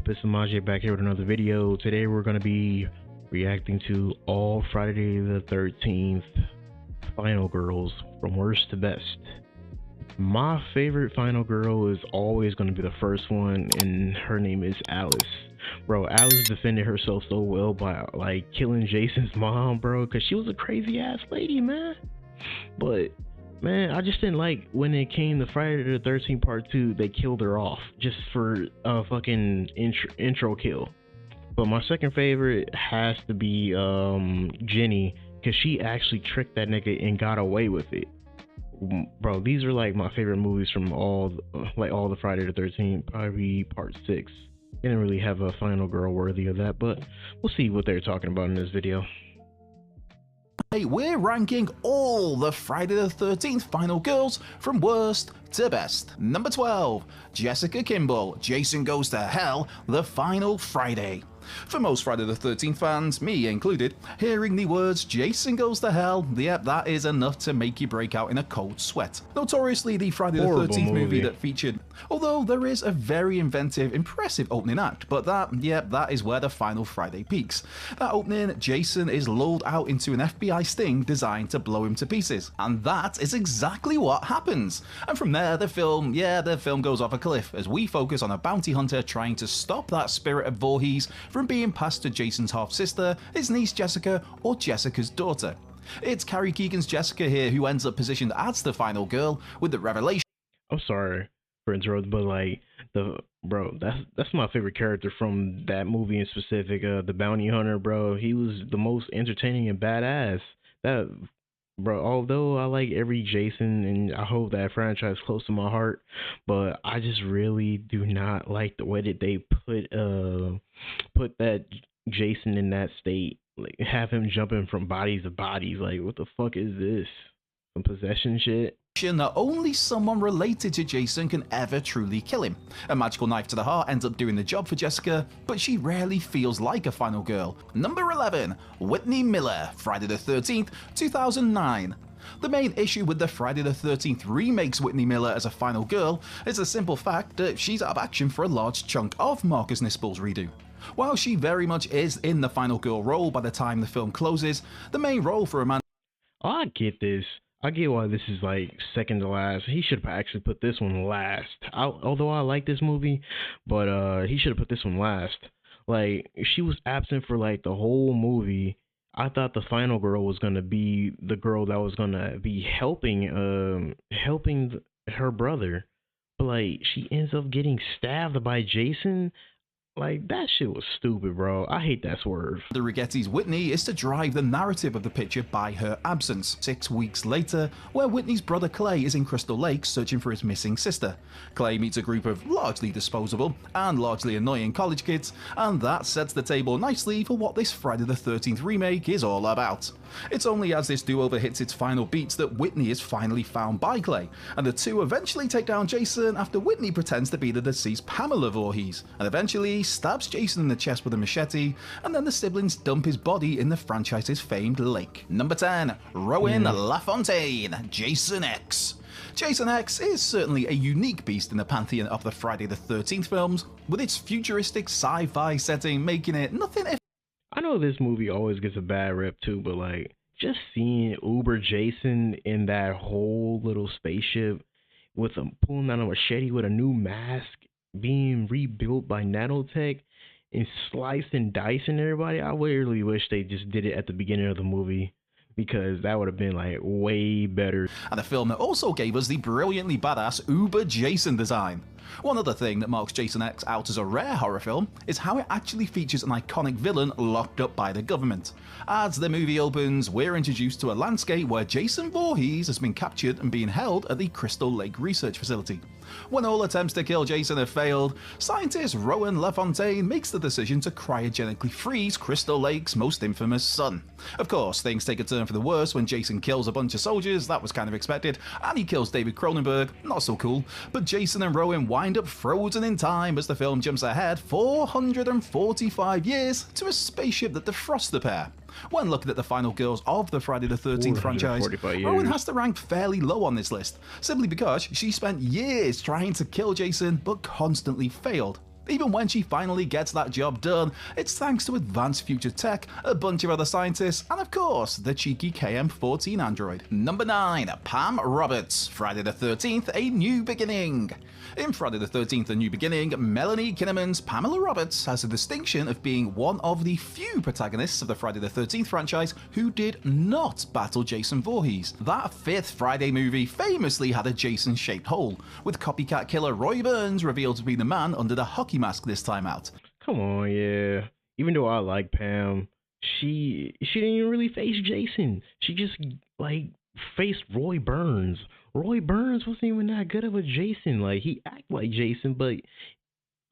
up? It's Samaje back here with another video. Today we're going to be reacting to all Friday the 13th Final Girls from worst to best. My favorite Final Girl is always going to be the first one, and her name is Alice. Bro, Alice defended herself so well by like killing Jason's mom, bro, because she was a crazy ass lady, man. But man, I just didn't like when it came to Friday the 13th Part 2, they killed her off just for a fucking intro kill. But my second favorite has to be Jenny, because she actually tricked that nigga and got away with it. Bro, these are like my favorite movies from all the Friday the 13th, probably Part 6. They didn't really have a Final Girl worthy of that, but we'll see what they're talking about in this video. Hey, we're ranking all the Friday the 13th Final Girls from worst to best. Number 12, Jessica Kimball, Jason Goes to Hell, The Final Friday. For most Friday the 13th fans, me included, hearing the words Jason Goes to Hell, yep, that is enough to make you break out in a cold sweat. Notoriously the Friday the 13th movie that featured, although there is a very inventive, impressive opening act, but that is where the Final Friday peaks. That opening, Jason is lulled out into an FBI sting designed to blow him to pieces, and that is exactly what happens. And from there, the film goes off a cliff as we focus on a bounty hunter trying to stop that spirit of Voorhees from being passed to Jason's half-sister, his niece Jessica, or Jessica's daughter. It's Carrie Keegan's Jessica here who ends up positioned as the final girl with the revelation. I'm sorry for interrupting, but like that's my favorite character from that movie in specific, the bounty hunter, bro. He was the most entertaining and badass. That bro, although I like every Jason and I hope that franchise close to my heart, but I just really do not like the way that they put that Jason in that state, like have him jumping from bodies to bodies. Like, what the fuck is this? Some possession shit? That only someone related to Jason can ever truly kill him. A magical knife to the heart ends up doing the job for Jessica, but she rarely feels like a final girl. Number 11, Whitney Miller, Friday the 13th, 2009. The main issue with the Friday the 13th remake's Whitney Miller as a final girl is the simple fact that she's out of action for a large chunk of Marcus Nispel's redo. While she very much is in the final girl role by the time the film closes, the main role for Amanda... Oh, I get this. I get why this is like second to last. He should have actually put this one last. Although I like this movie, but he should have put this one last. Like, she was absent for like the whole movie. I thought the final girl was gonna be the girl that was gonna be helping her brother, but like she ends up getting stabbed by Jason. Like, that shit was stupid, bro. I hate that swerve. The Righetti's Whitney is to drive the narrative of the picture by her absence. 6 weeks later, where Whitney's brother Clay is in Crystal Lake searching for his missing sister. Clay meets a group of largely disposable and largely annoying college kids, and that sets the table nicely for what this Friday the 13th remake is all about. It's only as this do-over hits its final beats that Whitney is finally found by Clay, and the two eventually take down Jason after Whitney pretends to be the deceased Pamela Voorhees, and eventually stabs Jason in the chest with a machete, and then the siblings dump his body in the franchise's famed lake. Number 10, Rowan LaFontaine, Jason X. Jason X is certainly a unique beast in the pantheon of the Friday the 13th films, with its futuristic sci-fi setting making it nothing if... I know this movie always gets a bad rep too, but like, just seeing Uber Jason in that whole little spaceship with him pulling out a machete with a new mask, being rebuilt by nanotech and sliced and dicing everybody, I really wish they just did it at the beginning of the movie, because that would have been like way better. And a film that also gave us the brilliantly badass Uber Jason design. One other thing that marks Jason X out as a rare horror film is how it actually features an iconic villain locked up by the government. As the movie opens, we're introduced to a landscape where Jason Voorhees has been captured and being held at the Crystal Lake Research Facility. When all attempts to kill Jason have failed, scientist Rowan LaFontaine makes the decision to cryogenically freeze Crystal Lake's most infamous son. Of course, things take a turn for the worse when Jason kills a bunch of soldiers, that was kind of expected, and he kills David Cronenberg, not so cool, but Jason and Rowan wind up frozen in time as the film jumps ahead 445 years to a spaceship that defrosts the pair. When looking at the final girls of the Friday the 13th franchise, Rowan has to rank fairly low on this list, simply because she spent years trying to kill Jason but constantly failed. Even when she finally gets that job done, it's thanks to advanced future tech, a bunch of other scientists, and of course, the cheeky KM-14 android. Number 9. Pam Roberts, Friday the 13th, A New Beginning. In Friday the 13th, A New Beginning, Melanie Kinnaman's Pamela Roberts has the distinction of being one of the few protagonists of the Friday the 13th franchise who did not battle Jason Voorhees. That fifth Friday movie famously had a Jason-shaped hole, with copycat killer Roy Burns revealed to be the man under the hockey mask this time out. Come on, yeah. Even though I like Pam, she didn't even really face Jason. She just like faced Roy Burns. Roy Burns wasn't even that good of a Jason. Like, he act like Jason, but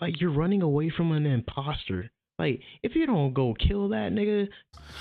like, you're running away from an imposter. Like, if you don't go kill that nigga.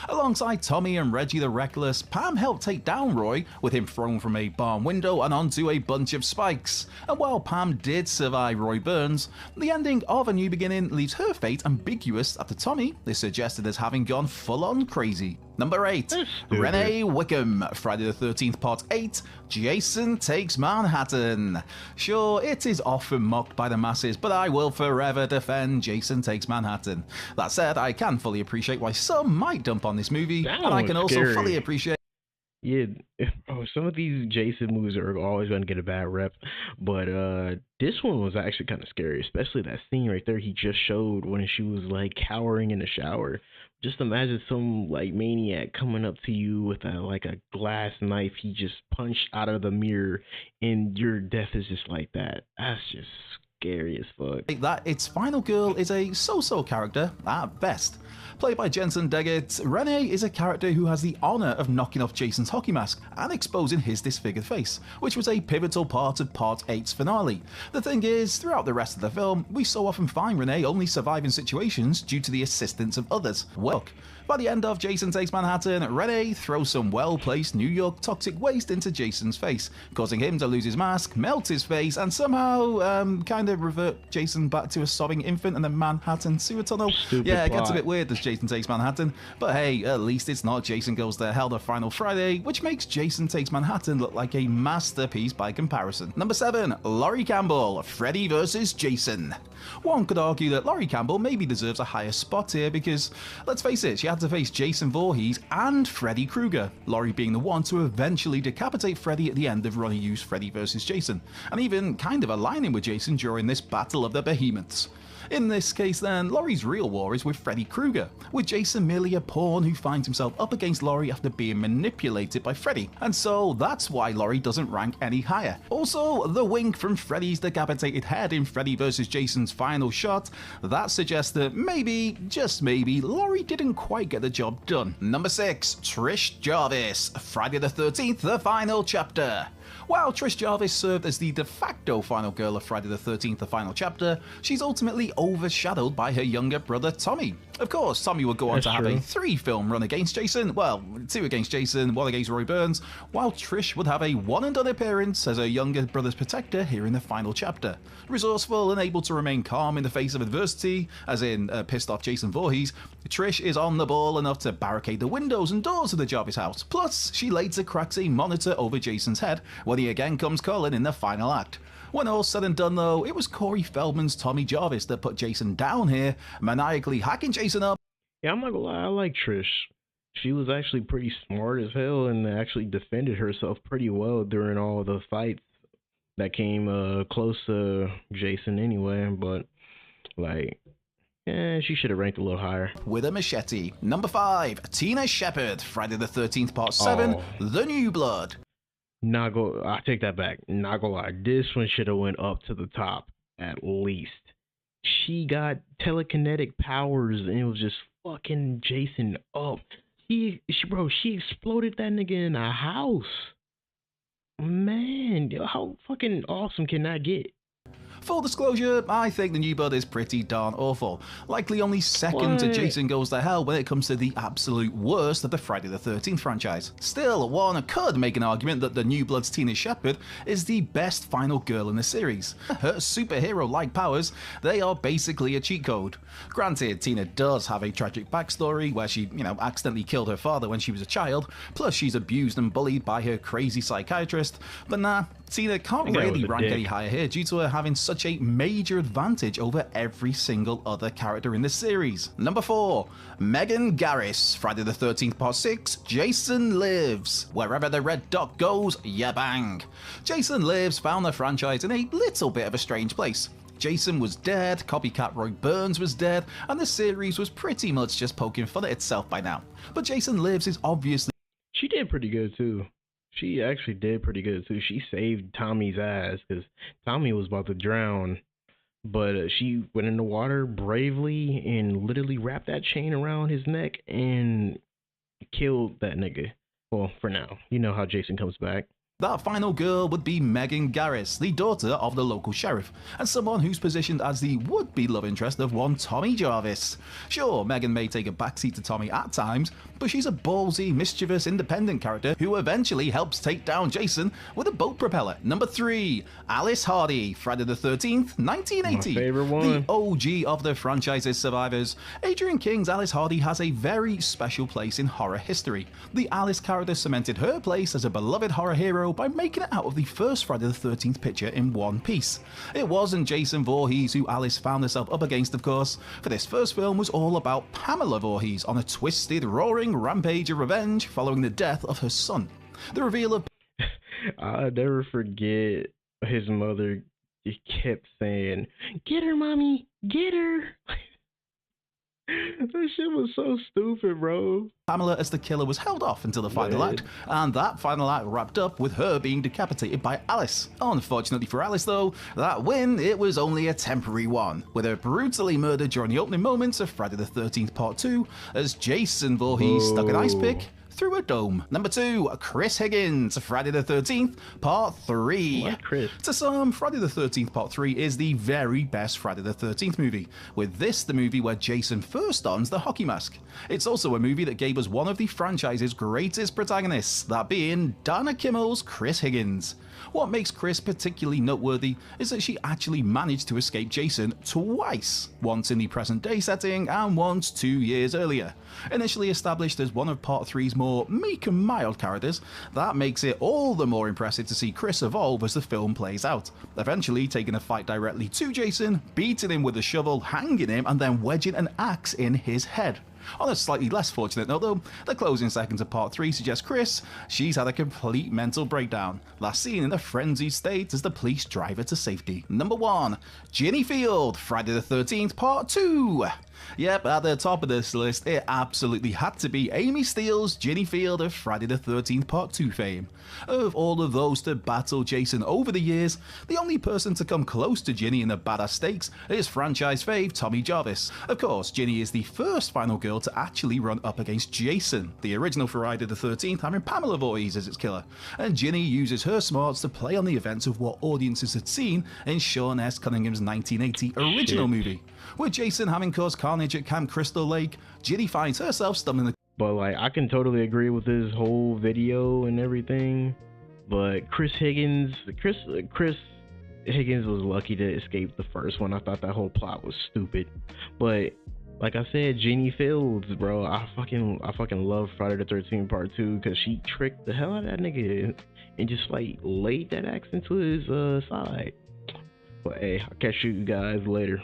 Alongside Tommy and Reggie the Reckless, Pam helped take down Roy, with him thrown from a barn window and onto a bunch of spikes. And while Pam did survive Roy Burns, the ending of A New Beginning leaves her fate ambiguous after Tommy is suggested as having gone full-on crazy. Number 8. Renee Wickham, Friday the 13th Part 8, Jason Takes Manhattan. Sure, it is often mocked by the masses, but I will forever defend Jason Takes Manhattan. That said, I can fully appreciate why some might dump on this movie, and I can also fully appreciate... Yeah, some of these Jason movies are always going to get a bad rep, but this one was actually kind of scary, especially that scene right there he just showed when she was like cowering in the shower. Just imagine some like maniac coming up to you with a glass knife he just punched out of the mirror, and your death is just like that. That's just scary as fuck. That its final girl is a so-so character at best. Played by Jensen Deggett, Renee is a character who has the honour of knocking off Jason's hockey mask and exposing his disfigured face, which was a pivotal part of Part 8's finale. The thing is, throughout the rest of the film, we so often find Renee only surviving situations due to the assistance of others. Well, by the end of Jason Takes Manhattan, Renee throws some well-placed New York toxic waste into Jason's face, causing him to lose his mask, melt his face, and somehow kind of revert Jason back to a sobbing infant in the Manhattan sewer tunnel. Yeah, it gets a bit weird as Jason Takes Manhattan, but hey, at least it's not Jason Goes to Hell the final Friday, which makes Jason Takes Manhattan look like a masterpiece by comparison. Number 7. Lori Campbell, Freddy vs. Jason. One could argue that Lori Campbell maybe deserves a higher spot here because, let's face it, she had to face Jason Voorhees and Freddy Krueger, Lori being the one to eventually decapitate Freddy at the end of Ronnie Yu's Freddy vs. Jason, and even kind of aligning with Jason during this Battle of the Behemoths. In this case then, Lori's real war is with Freddy Krueger, with Jason merely a pawn who finds himself up against Lori after being manipulated by Freddy, and so that's why Lori doesn't rank any higher. Also, the wink from Freddy's decapitated head in Freddy vs. Jason's final shot, that suggests that maybe, just maybe, Lori didn't quite get the job done. Number 6. Trish Jarvis, Friday the 13th, The Final Chapter. While Trish Jarvis served as the de facto final girl of Friday the 13th, The Final Chapter, she's ultimately overshadowed by her younger brother Tommy. Of course, Tommy would go on to have a 3-film run against Jason, well, 2 against Jason, 1 against Roy Burns, while Trish would have a one-and-done appearance as her younger brother's protector here in The Final Chapter. Resourceful and able to remain calm in the face of adversity, as in pissed off Jason Voorhees, Trish is on the ball enough to barricade the windows and doors of the Jarvis house. Plus, she later cracks a monitor over Jason's head when he again comes calling in the final act. When all's said and done though, it was Corey Feldman's Tommy Jarvis that put Jason down here, maniacally hacking Jason up. Yeah, I'm not gonna lie, I like Trish. She was actually pretty smart as hell and actually defended herself pretty well during all the fights that came close to Jason anyway, but like, she should have ranked a little higher. With a machete. Number 5. Tina Shepard, Friday the 13th Part 7, The New Blood. I take that back. Not gonna lie, this one should have went up to the top at least. She got telekinetic powers and it was just fucking Jason up. She exploded that nigga in a house. Man, how fucking awesome can that get? Full disclosure, I think The New Blood is pretty darn awful. Likely only second to Jason Goes to Hell when it comes to the absolute worst of the Friday the 13th franchise. Still, one could make an argument that The New Blood's Tina Shepard is the best final girl in the series. Her superhero-like powers, they are basically a cheat code. Granted, Tina does have a tragic backstory where she, accidentally killed her father when she was a child, plus she's abused and bullied by her crazy psychiatrist, but nah, Tina can't really rank any higher here due to her having such such a major advantage over every single other character in the series. Number 4. Megan Garris, Friday the 13th Part 6, Jason Lives. Wherever the red dot goes, ya bang. Jason Lives found the franchise in a little bit of a strange place. Jason was dead, copycat Roy Burns was dead, and the series was pretty much just poking fun at itself by now. But Jason Lives is obviously... She did pretty good too. She actually did pretty good too. She saved Tommy's ass because Tommy was about to drown, but she went in the water bravely and literally wrapped that chain around his neck and killed that nigga. Well, for now. You know how Jason comes back. That final girl would be Megan Garris, the daughter of the local sheriff, and someone who's positioned as the would-be love interest of one Tommy Jarvis. Sure, Megan may take a backseat to Tommy at times, but she's a ballsy, mischievous, independent character who eventually helps take down Jason with a boat propeller. Number 3, Alice Hardy, Friday the 13th, 1980. My favorite one. The OG of the franchise's survivors. Adrian King's Alice Hardy has a very special place in horror history. The Alice character cemented her place as a beloved horror hero by making it out of the first Friday the 13th picture in one piece. It wasn't Jason Voorhees who Alice found herself up against, of course, for this first film was all about Pamela Voorhees on a twisted, roaring rampage of revenge following the death of her son. The reveal of... I'll never forget his mother kept saying, "Get her, mommy, get her." That shit was so stupid, bro. Pamela as the killer was held off until the final act, and that final act wrapped up with her being decapitated by Alice. Unfortunately for Alice though, that win, it was only a temporary one, with her brutally murdered during the opening moments of Friday the 13th Part 2 as Jason Voorhees stuck an ice pick through a dome. Number 2, Chris Higgins, Friday the 13th, Part 3. What, Chris? To some, Friday the 13th Part 3 is the very best Friday the 13th movie, with this the movie where Jason first dons the hockey mask. It's also a movie that gave us one of the franchise's greatest protagonists, that being Dana Kimmel's Chris Higgins. What makes Chris particularly noteworthy is that she actually managed to escape Jason twice, once in the present day setting and once 2 years earlier. Initially established as one of Part 3's more meek and mild characters, that makes it all the more impressive to see Chris evolve as the film plays out, eventually taking a fight directly to Jason, beating him with a shovel, hanging him, and then wedging an axe in his head. On a slightly less fortunate note though, the closing seconds of Part 3 suggest she's had a complete mental breakdown, last seen in a frenzied state as the police drive her to safety. Number 1, Ginny Field, Friday the 13th Part 2. Yep, at the top of this list, it absolutely had to be Amy Steele's Ginny Field of Friday the 13th Part 2 fame. Of all of those to battle Jason over the years, the only person to come close to Ginny in the badass stakes is franchise fave Tommy Jarvis. Of course, Ginny is the first final girl to actually run up against Jason, the original Friday the 13th having Pamela Voorhees as its killer, and Ginny uses her smarts to play on the events of what audiences had seen in Sean S. Cunningham's 1980 original movie. With Jason having caused carnage at Camp Crystal Lake, Ginny finds herself stumbling the... But like, I can totally agree with this whole video and everything, but Chris Higgins was lucky to escape the first one. I thought that whole plot was stupid, but like I said, Ginny Fields, bro, I fucking love Friday the 13th Part 2 because she tricked the hell out of that nigga and just like laid that axe into his side. But hey, I'll catch you guys later.